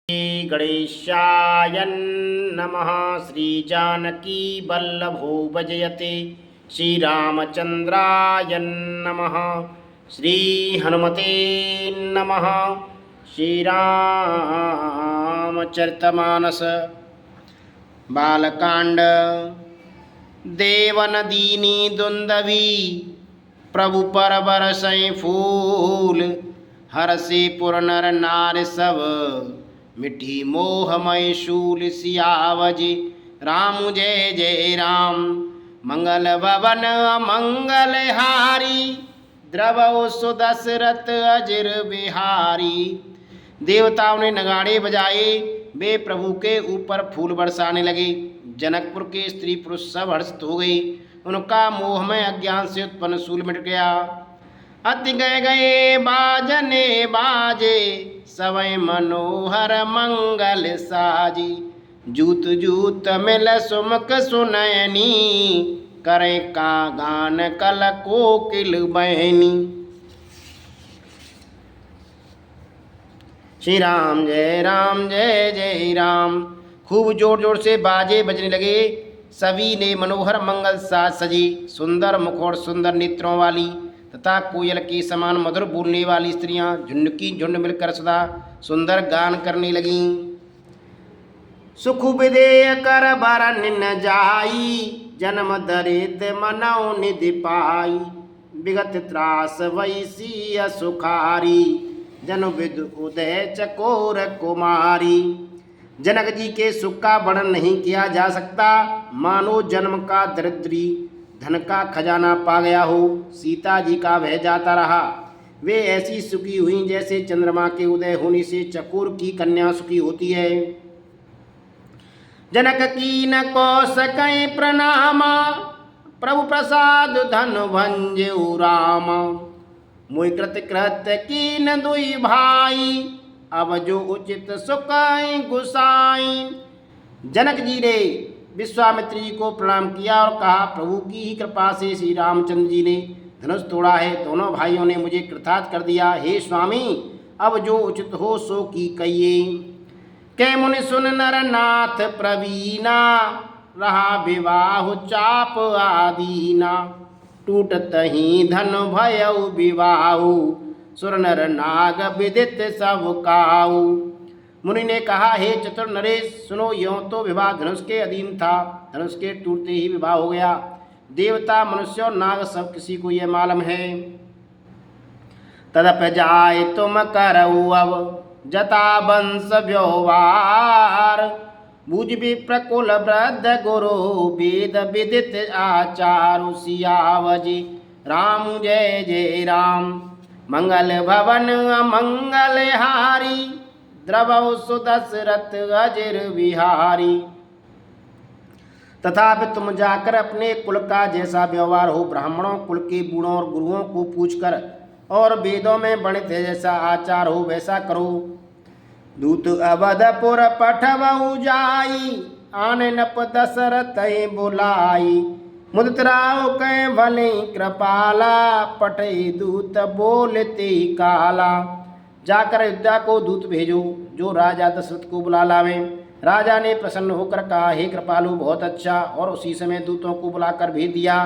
श्री गणेशाय नमः। श्री जानकी वल्लभो भजयते श्रीरामचंद्राय नमः। श्री हनुमते नमः। श्रीरामचरितमानस बालकांड। देवनदीनी दुंदवी प्रभु पर बरसै फूल। हरषि पुर नर नार सब मिठी मोहमय शूल। सियावज राम जय जय राम। मंगल भवन अमंगल हारी द्रवौ सुदशरथ अजिर बिहारी। देवताओं ने नगाड़े बजाए, वे प्रभु के ऊपर फूल बरसाने लगे। जनकपुर के स्त्री पुरुष सब हर्षित हो गए। उनका मोहमय अज्ञान से उत्पन्न शूल मिट गया। अति गए गए बाजने बाजे सवै मनोहर मंगल साजी। जूत जूत मिल सुमुख सुनैनी करे का गान कल कोकिल बहनी। श्री राम जय जय राम। खूब जोर जोर से बाजे बजने लगे। सभी ने मनोहर मंगल साज सजी, सुंदर मुख और सुंदर नेत्रों वाली तथा कोयल के समान मधुर बोलने वाली स्त्रियां झुंड की झुंड मिलकर सदा सुंदर गान करने लगीं। सुख विदेय कर बरन न जाई, जन्म दरिद मनौ निधि पाई। विगत त्रास वैसी सुखारी, जनु विद उदय चकोर कुमारी। जनक जी के सुख का वर्णन नहीं किया जा सकता, मानो जन्म का दरिद्री धन का खजाना पा गया हो। सीता जी का वह जाता रहा। वे ऐसी सुखी हुई जैसे चंद्रमा के उदय होने से चकोर की कन्या सुखी होती है। जनक की न को सकै प्रणामा, प्रभु प्रसाद धन भंजऊ राम। मोहि कृत कृत की न दुई भाई, अब जो उचित सुखाई गुसाई। जनक जी ने विश्वामित्र जी को प्रणाम किया और कहा, प्रभु की ही कृपा से श्री रामचंद्र जी ने धनुष तोड़ा है। दोनों भाइयों ने मुझे कृतार्थ कर दिया। हे स्वामी, अब जो उचित हो सो की कहिए। कै मुनि सुन नर नाथ प्रवीणा, रहा विवाह चाप आदीना। टूटत ही धन भयउ विवाहु, सुर नर नाग विदित सब काऊ। मुनि ने कहा, हे चतुर नरेश, सुनो, यों तो विवाह धनुष के अधीन था। धनुष के टूटते ही विवाह हो गया। देवता मनुष्य और नाग सब किसी को यह मालूम है। तदप जाय तुम करऊ अब जता वंश व्यवहार। बुझ विप्रकुल वृद्ध गुरु वेद विदित आचारु। सियावज राम जय जय राम। मंगल भवन अमंगल हारी, द्रवौ सुदशरथ अजिर बिहारी। तथापि तुम जाकर अपने कुल का जैसा व्यवहार हो, ब्राह्मणों कुल के बूढ़ों और गुरुओं को पूछकर और वेदों में वर्णित जैसा आचार हो वैसा करो। दूत अवधपुर पठवऊ जाई, आने नप दशरथ बुलाई। मुदितराव कै भले कृपाला, पटे दूत बोलते काला। जाकर अयोध्या को दूत भेजो जो राजा दशरथ को बुला लावे। राजा ने प्रसन्न होकर कहा, हे कृपालु, बहुत अच्छा। और उसी समय दूतों को बुलाकर भेज दिया।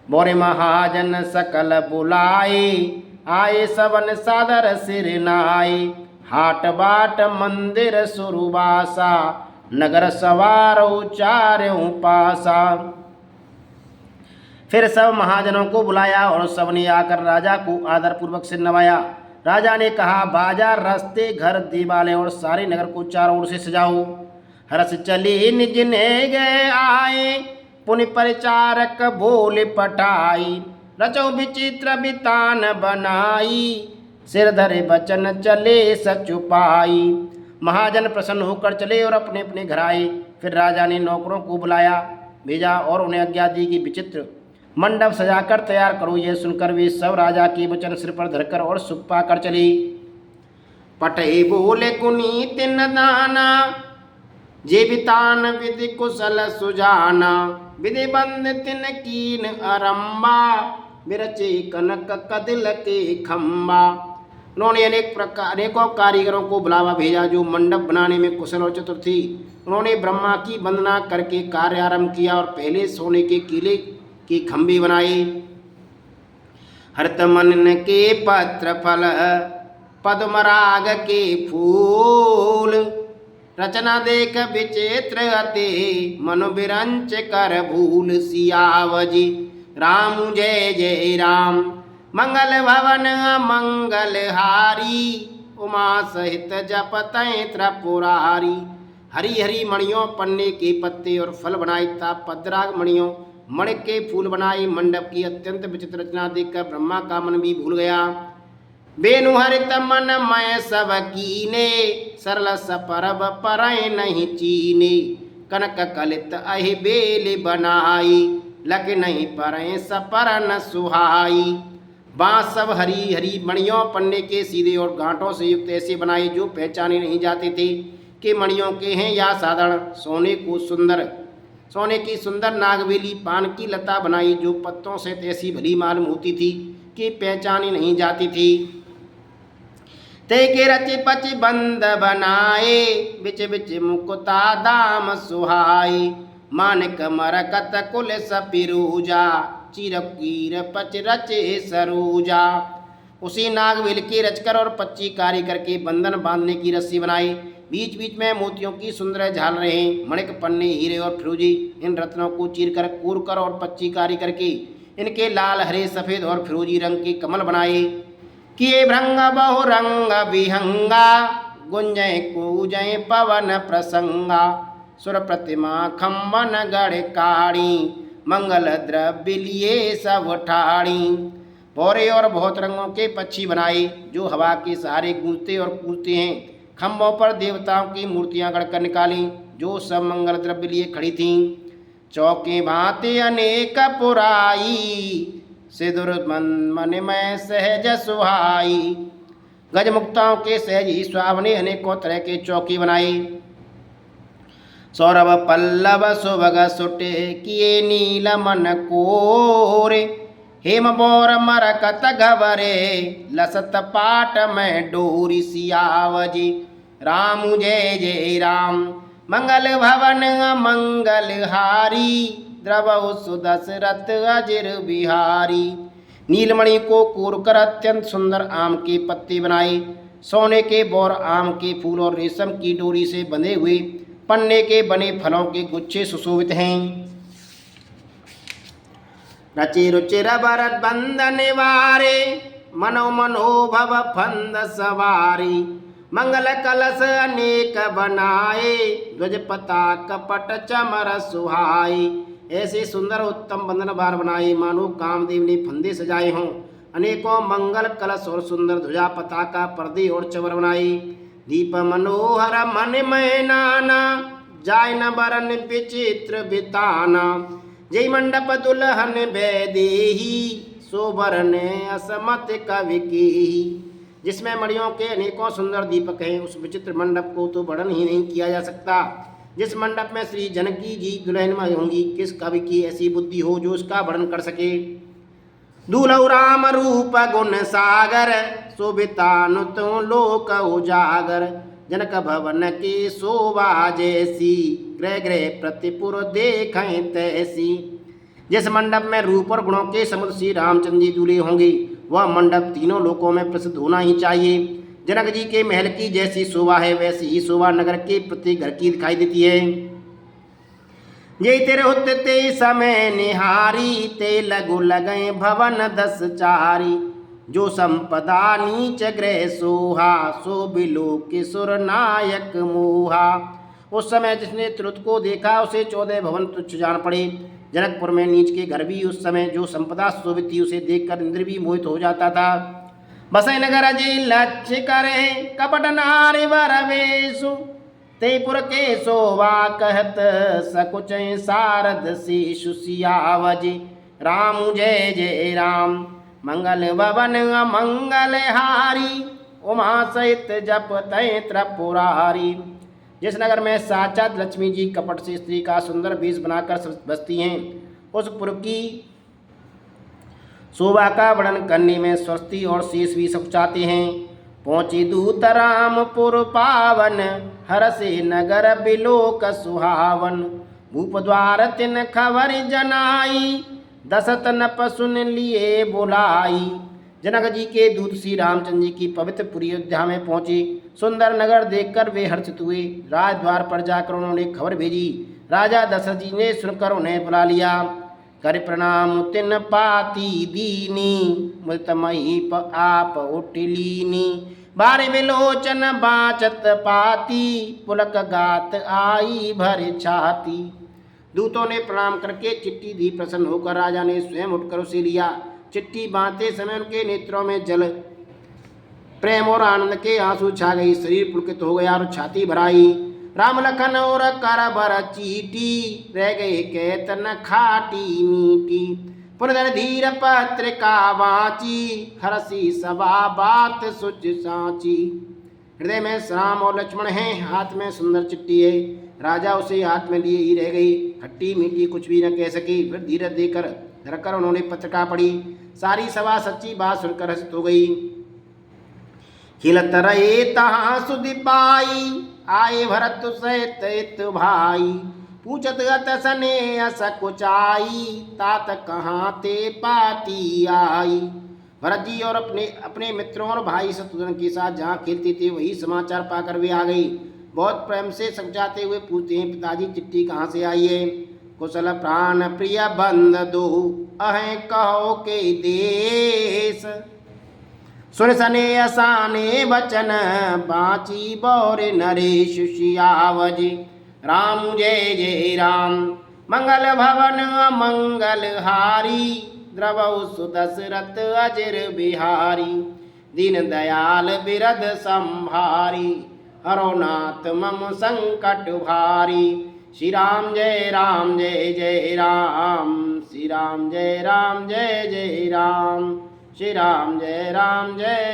बोरे महाजन सकल बुलाए, आए सबन सादर सिर नाए। हाट बाट मंदिर सुरवासा, नगर सवार उचार्यों पासा। फिर सब महाजनों को बुलाया और सबने आकर राजा को आदरपूर्वक से नवाया। राजा ने कहा, बाजार रास्ते घर देवालय और सारे नगर को चारों ओर से सजाओ। हर्ष चले निज ने गए आए, पुनि परिचारक बोले पटाई। रचो विचित्र बितान बनाई, सिर धरे बचन चले सचुपाई। महाजन प्रसन्न होकर चले और अपने अपने घर आए। फिर राजा ने नौकरों को बुलाया भेजा और उन्हें आज्ञा दी कि विचित्र मंडप सजाकर तैयार करो। यह सुनकर वे सब राजा के वचन सिर पर धरकर और सुख पाकर चले। पटे बोले कुनीत दाना, जे बितान विधि कुशल सुजाना। विधि बंद तिन कीन अरम्बा, बिरचे कनक कदिल के खम्बा। उन्होंने अनेकों कारीगरों को बुलावा भेजा जो मंडप बनाने में कुशल और चतुर थी। उन्होंने ब्रह्मा की वंदना करके कार्य आरंभ किया और पहले सोने के किले की खंभे बनाए। हरत मन के पत्र फल पद्मराग के फूल, रचना देख विचित्र अति मनु विरंच कर भूल। सियावजी राम जय जय राम, मंगल भवन मंगल हारी, उमा सहित जपतय त्रिपुरारी। हरी हरी मणियों पन्ने के पत्ते और फल बनाए तथा पद्राग मणियों मणि के फूल बनाए। मंडप की अत्यंत विचित्र रचना देखकर ब्रह्मा का मन भी भूल गया। बेनु हरित मन मैं सब कीने, सरल सपरब परय नहीं चीने। कनक कलित अहि बेल बनाई, लग नहीं परय सपर न सुहाई। बाँस सब हरी हरी मणियों पन्ने के सीधे और गांठों से युक्त ऐसे बनाए जो पहचाने नहीं जाते थे कि मणियों के हैं या साधारण। सोने की सुंदर नागवेली पान की लता बनाई जो पत्तों से ऐसी भली मालूम होती थी कि पहचानी नहीं जाती थी। ते के रच पच बंद बनाए, बिच बिच मुकुता दाम सुहाई। मानिक मरकत कुल सपिरूजा, चिरकीर पच रचे सरोजा। उसी नागवेल की रचकर और पच्ची कारी करके बंधन बांधने की रस्सी बनाई। बीच बीच में मोतियों की सुंदर झालरें, मणिक पन्ने हीरे और फिरोजी। इन रत्नों को चीरकर कूरकर और पच्ची कारी करके इनके लाल हरे सफ़ेद और फिरोजी रंग के कमल बनाए। किए भृंग बहु रंग विहंगा, गुंजय कूजय पवन प्रसंगा। सुर प्रतिमा खम्बन गढ़ काड़ी, मंगल द्रव्य लिए सब ठाड़ी। भौरे और बहुत रंगों के पक्षी बनाए जो हवा के सहारे गूंजते और कूदते हैं। खम्भों पर देवताओं की मूर्तियां गढ़कर निकाली जो सब मंगल द्रव्य लिए खड़ी थीं। चौके भांति अनेक पुराई, सिदुर मन में सहज सुहाई। गजमुक्ताओं के सहज ही सुहावने अनेकों तरह के चौकी बनाए। सौरभ पल्लव सुभग सुटे, किए नील मन कोरे। हेम बोर मरकत घबरे, लसत पाट में डोरी। सियावजी राम जय जय राम, मंगल भवन मंगल हारी। द्रवहु सुदशरथ अजिर बिहारी। नीलमणि को कोरकर अत्यंत सुंदर आम के पत्ते बनाए। सोने के बोर आम के फूल और रेशम की डोरी से बंधे हुए पन्ने के बने फलों के गुच्छे सुशोभित हैं। रचे रुचिर भरत बंधन वारे, मनो मनोभव फंद सवारी। मंगल कलश अनेक बनाए, ध्वज पताक पट चमर सुहाई। ऐसे सुंदर उत्तम बंधन भार बनाए मानो कामदेव ने फंदे सजाए हों। अनेकों मंगल कलश और सुंदर ध्वजा पताका पर्दे और चमर बनाए। दीप मनोहर मन में नाना, जाय न बरन विचित्र बिताना। जय मंडप दुल्हन बैदेही, सोबर ने असमत कवि की। जिसमें मणियों के अनेकों सुंदर दीपक हैं, उस विचित्र मंडप को तो वर्णन ही नहीं किया जा सकता। जिस मंडप में श्री जनकी जी दुल्हन में होंगी, किस कवि की ऐसी बुद्धि हो जो उसका वर्णन कर सके। दूलौ राम रूप गुण सागर, शोभितानुत लोक उजागर। जनक भवन की शोभा जैसी, ग्रह ग्रह प्रतिपुर देखें तैसी। जिस मंडप में रूप और गुणों के समुद्र श्री रामचंद्र जी दूल्हे होंगे, वह मंडप तीनों लोकों में प्रसिद्ध होना ही चाहिए। जनक जी के महल की जैसी शोभा है, वैसी ही शोभा नगर के प्रत्येक घर की दिखाई देती है। ये तेरे होते ते समय निहारी, ते लगु लगे भवन 10 चारी। जो संपदा नीच ग्रह सोहा, सो बिलो किशोर नायक मोहा। उस समय जिसने त्रुत को देखा उसे 14 भवन तुच्छ जान पड़े। जनकपुर में नीच के घर भी उस समय जो संपदा शोभित थी उसे देखकर इंद्र भी मोहित हो जाता था। बसै नगर जी लक्ष्य करे, कपट नारी वर वेशु। तेपुर के शोभा कहत, सकुच सारद शिशु। सियावजी राम जय जय राम, मंगल भवन मंगल हारी। उमा सहित जप तय त्रिपुरारी। जिस नगर में साक्षात लक्ष्मी जी कपट से स्त्री का सुंदर वेश बनाकर बसती हैं, उस पुर की शोभा का वर्णन करने में स्वस्ति और शेष भी सकुचाते हैं। पहुँची दूत रामपुर पावन, हरसे नगर बिलोक सुहावन। भूप द्वार तिन खबर जनाई, दशरथ नप सुन लिए बुलाई। जनक जी के दूत श्री रामचंद्र जी की पवित्र पुरी अयोध्या में पहुंचे। सुंदर नगर देखकर वे हर्षित हुए। राजद्वार पर जाकर उन्होंने खबर भेजी। राजा दशरथ जी ने सुनकर उन्हें बुला लिया। कर प्रणाम तिन पाती दीनी, मृतमयी आप उठलीनी। बारे विलोचन बाचत पाती, पुलक गात आई भर छाती। दूतों ने प्रणाम करके चिट्ठी दी। प्रसन्न होकर राजा ने स्वयं उठकर उसे लिया। चिट्ठी बांधते समय उनके नेत्रों में जल, प्रेम और आनंद के आंसू छा गई। शरीर पुलकित हो गया और छाती भराई। राम लखन और कर भर चीटी, रह गए केतन खाटी मीठी। पुनर्धन धीर पत्रिका वाची, हरसी सभा बात सुच साची। हृदय में राम और लक्ष्मण हैं, हाथ में सुंदर चिट्ठी है। राजा उसे हाथ में लिए ही रह गई। खट्टी मीठी कुछ भी न कह सकी। फिर धीरज देकर धरकर उन्होंने पत्रिका पढ़ी। सारी सभा सच्ची बात सुनकर हंसित हो गई। खिलत रहे तहाँ सुधि पाई, आए भरत सहित भाई। पूछत गत सने सकुचाई, तात कहाँ ते पाती आई। भरत जी और अपने मित्रों और भाई शत्रुघ्न के साथ जहाँ खेलते थे वही समाचार पाकर वे आ गई। बहुत प्रेम से समझाते हुए पूछते हैं, पिताजी चिट्ठी कहाँ से आई है। कुशल प्राण प्रिय बंद दो, अहें कहो के देश। सुन सने असाने बचन, बाची बौरे नरेश सियावज। राम जय जय राम, मंगल भवन अमंगल हारी। द्रवौ सुदशरथ अजर बिहारी, दीन दयाल बिरद संभारी। हरो नाथ मम संकट भारी। श्री राम जय राम जय जय राम, श्री राम जय राम जय जय राम, श्री राम जय राम जय